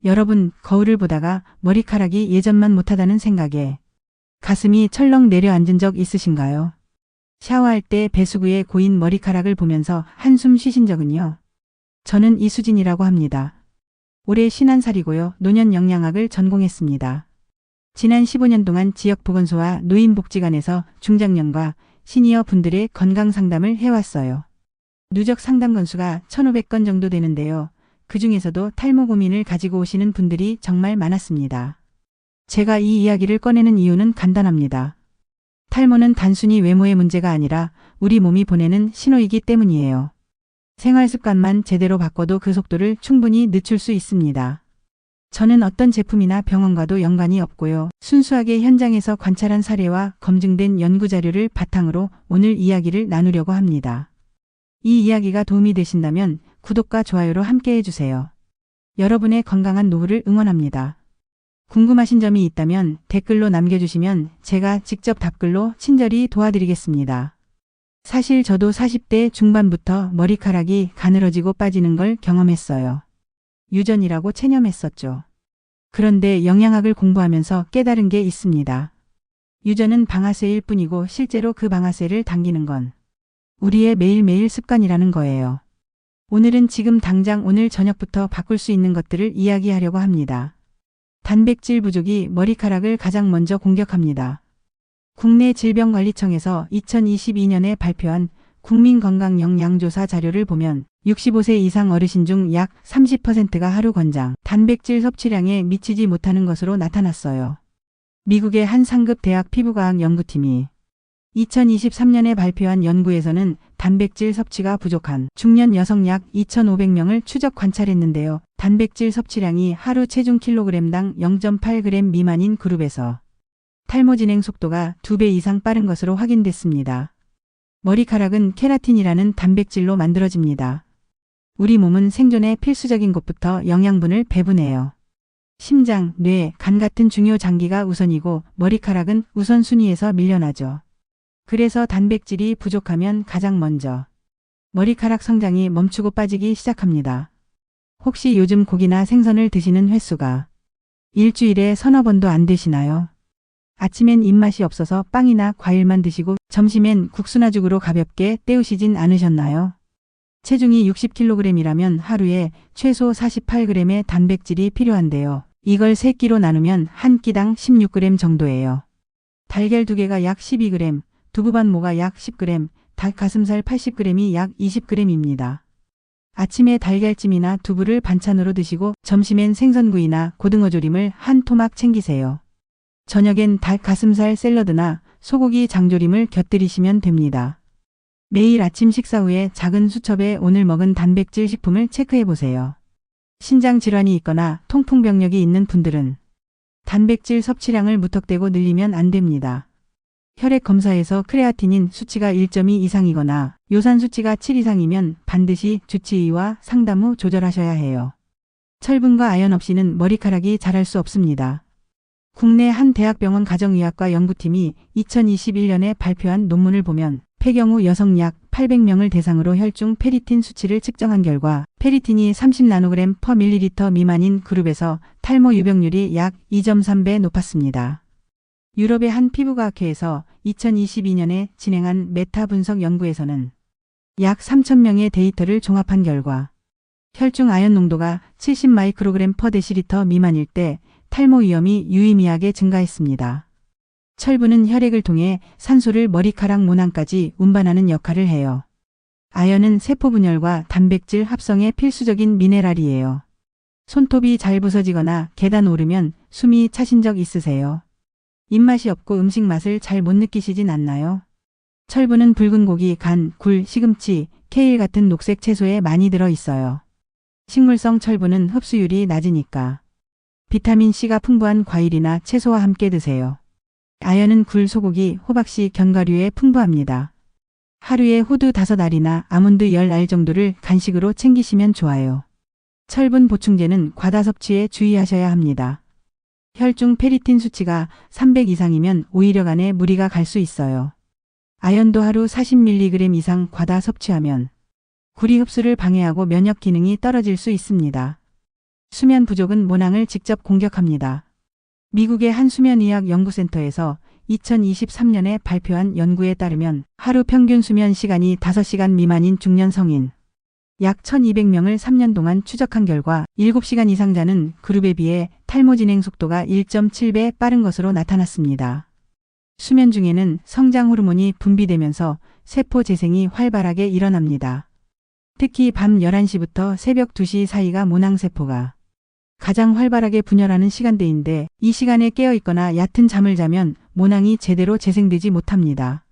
여러분, 거울을 보다가 머리카락이 예전만 못하다는 생각에 가슴이 철렁 내려앉은 적 있으신가요? 샤워할 때 배수구에 고인 머리카락을 보면서 한숨 쉬신 적은요? 저는 이수진이라고 합니다. 올해 50살이고요. 노년 영양학을 전공했습니다. 지난 15년 동안 지역보건소와 노인복지관에서 중장년과 시니어 분들의 건강 상담을 해왔어요. 누적 상담 건수가 1,500건 정도 되는데요. 그 중에서도 탈모 고민을 가지고 오시는 분들이 정말 많았습니다. 제가 이 이야기를 꺼내는 이유는 간단합니다. 탈모는 단순히 외모의 문제가 아니라 우리 몸이 보내는 신호이기 때문이에요. 생활 습관만 제대로 바꿔도 그 속도를 충분히 늦출 수 있습니다. 저는 어떤 제품이나 병원과도 연관이 없고요. 순수하게 현장에서 관찰한 사례와 검증된 연구 자료를 바탕으로 오늘 이야기를 나누려고 합니다. 이 이야기가 도움이 되신다면 구독과 좋아요로 함께 해주세요. 여러분의 건강한 노후를 응원합니다. 궁금하신 점이 있다면 댓글로 남겨주시면 제가 직접 답글로 친절히 도와드리겠습니다. 사실 저도 40대 중반부터 머리카락이 가늘어지고 빠지는 걸 경험했어요. 유전이라고 체념했었죠. 그런데 영양학을 공부하면서 깨달은 게 있습니다. 유전은 방아쇠일 뿐이고 실제로 그 방아쇠를 당기는 건 우리의 매일매일 습관이라는 거예요. 오늘은 지금 당장 오늘 저녁부터 바꿀 수 있는 것들을 이야기하려고 합니다. 단백질 부족이 머리카락을 가장 먼저 공격합니다. 국내 질병관리청에서 2022년에 발표한 국민건강영양조사 자료를 보면 65세 이상 어르신 중 약 30%가 하루 권장 단백질 섭취량에 미치지 못하는 것으로 나타났어요. 미국의 한 상급 대학 피부과학 연구팀이 2023년에 발표한 연구에서는 단백질 섭취가 부족한 중년 여성 약 2,500명을 추적 관찰했는데요. 단백질 섭취량이 하루 체중 킬로그램당 0.8g 미만인 그룹에서 탈모 진행 속도가 2배 이상 빠른 것으로 확인됐습니다. 머리카락은 케라틴이라는 단백질로 만들어집니다. 우리 몸은 생존에 필수적인 곳부터 영양분을 배분해요. 심장, 뇌, 간 같은 중요 장기가 우선이고 머리카락은 우선순위에서 밀려나죠. 그래서 단백질이 부족하면 가장 먼저 머리카락 성장이 멈추고 빠지기 시작합니다. 혹시 요즘 고기나 생선을 드시는 횟수가 일주일에 서너 번도 안 되시나요? 아침엔 입맛이 없어서 빵이나 과일만 드시고 점심엔 국수나 죽으로 가볍게 때우시진 않으셨나요? 체중이 60kg이라면 하루에 최소 48g의 단백질이 필요한데요. 이걸 3끼로 나누면 한 끼당 16g 정도예요. 달걀 2개가 약 12g, 두부반모가 약 10g, 닭가슴살 80g이 약 20g입니다. 아침에 달걀찜이나 두부를 반찬으로 드시고 점심엔 생선구이나 고등어조림을 한 토막 챙기세요. 저녁엔 닭가슴살 샐러드나 소고기 장조림을 곁들이시면 됩니다. 매일 아침 식사 후에 작은 수첩에 오늘 먹은 단백질 식품을 체크해보세요. 신장 질환이 있거나 통풍병력이 있는 분들은 단백질 섭취량을 무턱대고 늘리면 안 됩니다. 혈액 검사에서 크레아티닌 수치가 1.2 이상이거나 요산 수치가 7 이상이면 반드시 주치의와 상담 후 조절하셔야 해요. 철분과 아연 없이는 머리카락이 자랄 수 없습니다. 국내 한 대학병원 가정의학과 연구팀이 2021년에 발표한 논문을 보면 폐경 후 여성 약 800명을 대상으로 혈중 페리틴 수치를 측정한 결과 페리틴이 30나노그램 퍼 밀리리터 미만인 그룹에서 탈모 유병률이 약 2.3배 높았습니다. 유럽의 한 피부과학회에서 2022년에 진행한 메타 분석 연구에서는 약 3,000명의 데이터를 종합한 결과 혈중 아연 농도가 70 마이크로그램 퍼 데시리터 미만일 때 탈모 위험이 유의미하게 증가했습니다. 철분은 혈액을 통해 산소를 머리카락 모낭까지 운반하는 역할을 해요. 아연은 세포 분열과 단백질 합성에 필수적인 미네랄이에요. 손톱이 잘 부서지거나 계단 오르면 숨이 차신 적 있으세요? 입맛이 없고 음식 맛을 잘 못 느끼시진 않나요? 철분은 붉은 고기, 간, 굴, 시금치, 케일 같은 녹색 채소에 많이 들어 있어요. 식물성 철분은 흡수율이 낮으니까 비타민C가 풍부한 과일이나 채소와 함께 드세요. 아연은 굴, 소고기, 호박씨, 견과류에 풍부합니다. 하루에 호두 5알이나 아몬드 10알 정도를 간식으로 챙기시면 좋아요. 철분 보충제는 과다 섭취에 주의하셔야 합니다. 혈중 페리틴 수치가 300 이상이면 오히려 간에 무리가 갈 수 있어요. 아연도 하루 40mg 이상 과다 섭취하면 구리 흡수를 방해하고 면역 기능이 떨어질 수 있습니다. 수면 부족은 모낭을 직접 공격합니다. 미국의 한 수면의학 연구센터에서 2023년에 발표한 연구에 따르면 하루 평균 수면 시간이 5시간 미만인 중년 성인 약 1200명을 3년 동안 추적한 결과 7시간 이상 자는 그룹에 비해 탈모 진행 속도가 1.7배 빠른 것으로 나타났습니다. 수면 중에는 성장 호르몬이 분비되면서 세포 재생이 활발하게 일어납니다. 특히 밤 11시부터 새벽 2시 사이가 모낭세포가 가장 활발하게 분열하는 시간대인데 이 시간에 깨어있거나 얕은 잠을 자면 모낭이 제대로 재생되지 못합니다.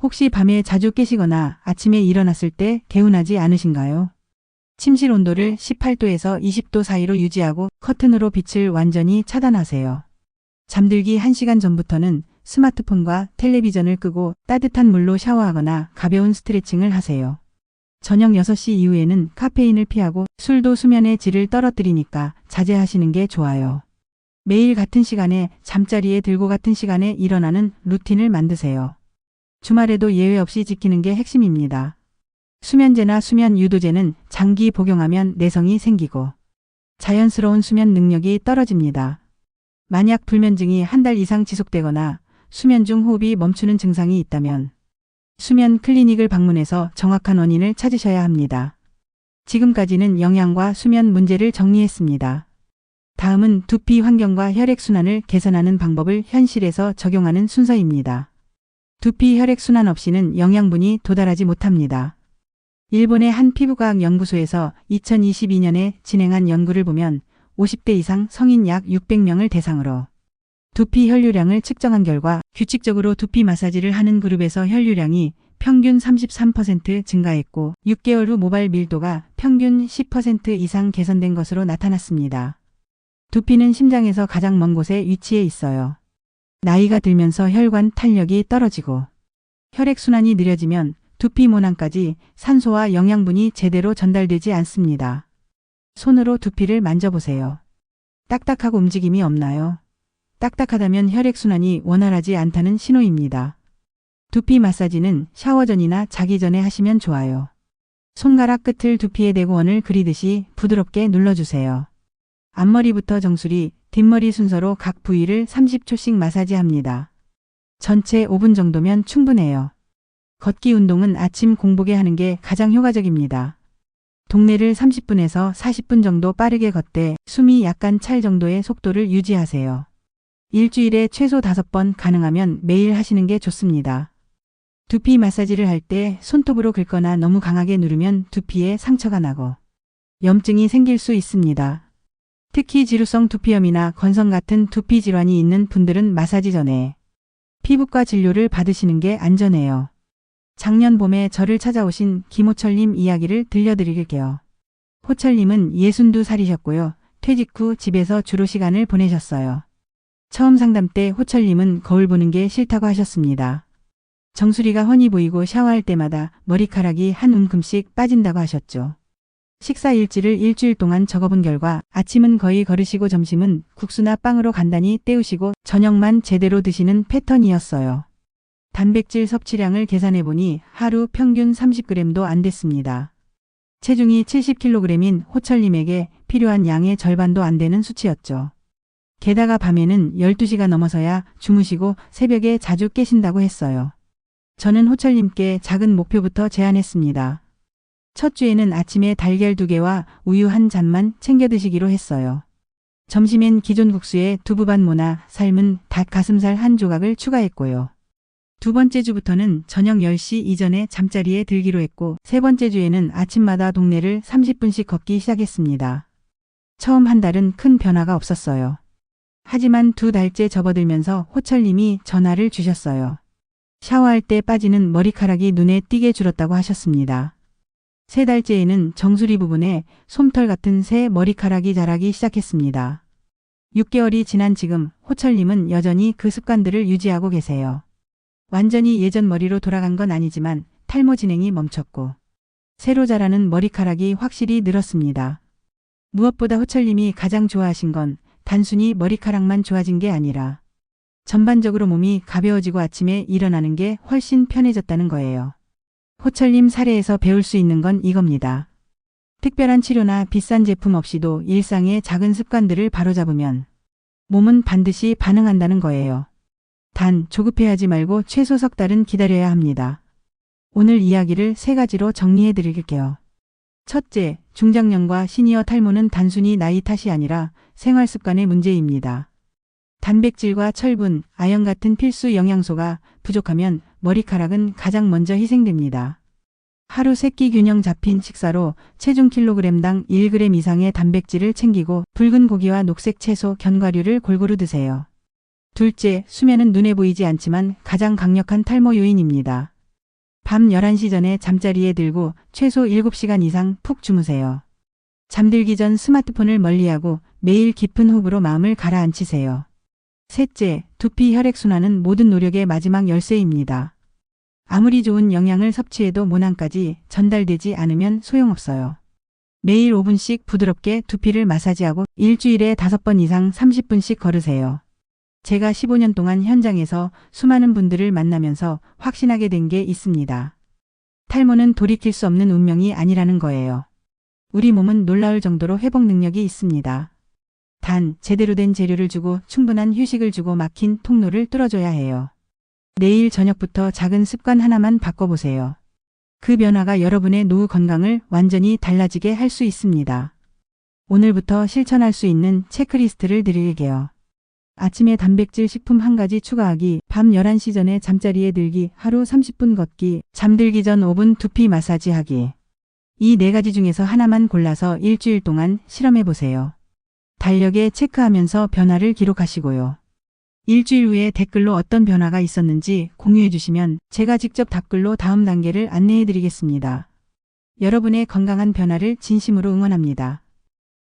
혹시 밤에 자주 깨시거나 아침에 일어났을 때 개운하지 않으신가요? 침실 온도를 18도에서 20도 사이로 유지하고 커튼으로 빛을 완전히 차단하세요. 잠들기 1시간 전부터는 스마트폰과 텔레비전을 끄고 따뜻한 물로 샤워하거나 가벼운 스트레칭을 하세요. 저녁 6시 이후에는 카페인을 피하고 술도 수면의 질을 떨어뜨리니까 자제하시는 게 좋아요. 매일 같은 시간에 잠자리에 들고 같은 시간에 일어나는 루틴을 만드세요. 주말에도 예외 없이 지키는 게 핵심입니다. 수면제나 수면 유도제는 장기 복용하면 내성이 생기고 자연스러운 수면 능력이 떨어집니다. 만약 불면증이 한 달 이상 지속되거나 수면 중 호흡이 멈추는 증상이 있다면 수면 클리닉을 방문해서 정확한 원인을 찾으셔야 합니다. 지금까지는 영양과 수면 문제를 정리했습니다. 다음은 두피 환경과 혈액순환을 개선하는 방법을 현실에서 적용하는 순서입니다. 두피 혈액순환 없이는 영양분이 도달하지 못합니다. 일본의 한 피부과학 연구소에서 2022년에 진행한 연구를 보면 50대 이상 성인 약 600명을 대상으로 두피 혈류량을 측정한 결과 규칙적으로 두피 마사지를 하는 그룹에서 혈류량이 평균 33% 증가했고 6개월 후 모발 밀도가 평균 10% 이상 개선된 것으로 나타났습니다. 두피는 심장에서 가장 먼 곳에 위치해 있어요. 나이가 들면서 혈관 탄력이 떨어지고 혈액순환이 느려지면 두피 모낭까지 산소와 영양분이 제대로 전달되지 않습니다. 손으로 두피를 만져보세요. 딱딱하고 움직임이 없나요? 딱딱하다면 혈액순환이 원활하지 않다는 신호입니다. 두피 마사지는 샤워 전이나 자기 전에 하시면 좋아요. 손가락 끝을 두피에 대고 원을 그리듯이 부드럽게 눌러주세요. 앞머리부터 정수리, 뒷머리 순서로 각 부위를 30초씩 마사지합니다. 전체 5분 정도면 충분해요. 걷기 운동은 아침 공복에 하는 게 가장 효과적입니다. 동네를 30분에서 40분 정도 빠르게 걷되 숨이 약간 찰 정도의 속도를 유지하세요. 일주일에 최소 5번 가능하면 매일 하시는 게 좋습니다. 두피 마사지를 할 때 손톱으로 긁거나 너무 강하게 누르면 두피에 상처가 나고 염증이 생길 수 있습니다. 특히 지루성 두피염이나 건성 같은 두피 질환이 있는 분들은 마사지 전에 피부과 진료를 받으시는 게 안전해요. 작년 봄에 저를 찾아오신 김호철님 이야기를 들려드릴게요. 호철님은 62살이셨고요. 퇴직 후 집에서 주로 시간을 보내셨어요. 처음 상담 때 호철님은 거울 보는 게 싫다고 하셨습니다. 정수리가 훤히 보이고 샤워할 때마다 머리카락이 한 움큼씩 빠진다고 하셨죠. 식사 일지를 일주일 동안 적어본 결과 아침은 거의 걸으시고 점심은 국수나 빵으로 간단히 때우시고 저녁만 제대로 드시는 패턴이었어요. 단백질 섭취량을 계산해보니 하루 평균 30g도 안 됐습니다. 체중이 70kg인 호철님에게 필요한 양의 절반도 안 되는 수치였죠. 게다가 밤에는 12시가 넘어서야 주무시고 새벽에 자주 깨신다고 했어요. 저는 호철님께 작은 목표부터 제안했습니다. 첫 주에는 아침에 달걀 2개와 우유 1잔만 챙겨 드시기로 했어요. 점심엔 기존 국수에 두부반 모나 삶은 닭 가슴살 1조각을 추가했고요. 두 번째 주부터는 저녁 10시 이전에 잠자리에 들기로 했고 세 번째 주에는 아침마다 동네를 30분씩 걷기 시작했습니다. 처음 한 달은 큰 변화가 없었어요. 하지만 2달째 접어들면서 호철님이 전화를 주셨어요. 샤워할 때 빠지는 머리카락이 눈에 띄게 줄었다고 하셨습니다. 3달째에는 정수리 부분에 솜털 같은 새 머리카락이 자라기 시작했습니다. 6개월이 지난 지금 호철님은 여전히 그 습관들을 유지하고 계세요. 완전히 예전 머리로 돌아간 건 아니지만 탈모 진행이 멈췄고 새로 자라는 머리카락이 확실히 늘었습니다. 무엇보다 호철님이 가장 좋아하신 건 단순히 머리카락만 좋아진 게 아니라 전반적으로 몸이 가벼워지고 아침에 일어나는 게 훨씬 편해졌다는 거예요. 호철님 사례에서 배울 수 있는 건 이겁니다. 특별한 치료나 비싼 제품 없이도 일상의 작은 습관들을 바로잡으면 몸은 반드시 반응한다는 거예요. 단, 조급해하지 말고 최소 석 달은 기다려야 합니다. 오늘 이야기를 3가지로 정리해 드릴게요. 첫째, 중장년과 시니어 탈모는 단순히 나이 탓이 아니라 생활 습관의 문제입니다. 단백질과 철분, 아연 같은 필수 영양소가 부족하면 머리카락은 가장 먼저 희생됩니다. 하루 3끼 균형 잡힌 식사로 체중 킬로그램당 1g 이상의 단백질을 챙기고 붉은 고기와 녹색 채소, 견과류를 골고루 드세요. 둘째, 수면은 눈에 보이지 않지만 가장 강력한 탈모 요인입니다. 밤 11시 전에 잠자리에 들고 최소 7시간 이상 푹 주무세요. 잠들기 전 스마트폰을 멀리하고 매일 깊은 호흡으로 마음을 가라앉히세요. 셋째, 두피 혈액순환은 모든 노력의 마지막 열쇠입니다. 아무리 좋은 영양을 섭취해도 모낭까지 전달되지 않으면 소용없어요. 매일 5분씩 부드럽게 두피를 마사지하고 일주일에 5번 이상 30분씩 걸으세요. 제가 15년 동안 현장에서 수많은 분들을 만나면서 확신하게 된 게 있습니다. 탈모는 돌이킬 수 없는 운명이 아니라는 거예요. 우리 몸은 놀라울 정도로 회복 능력이 있습니다. 단, 제대로 된 재료를 주고 충분한 휴식을 주고 막힌 통로를 뚫어줘야 해요. 내일 저녁부터 작은 습관 하나만 바꿔보세요. 그 변화가 여러분의 노후 건강을 완전히 달라지게 할 수 있습니다. 오늘부터 실천할 수 있는 체크리스트를 드릴게요. 아침에 단백질 식품 1가지 추가하기, 밤 11시 전에 잠자리에 들기, 하루 30분 걷기, 잠들기 전 5분 두피 마사지 하기. 이 4가지 중에서 하나만 골라서 일주일 동안 실험해보세요. 달력에 체크하면서 변화를 기록하시고요. 일주일 후에 댓글로 어떤 변화가 있었는지 공유해 주시면 제가 직접 답글로 다음 단계를 안내해 드리겠습니다. 여러분의 건강한 변화를 진심으로 응원합니다.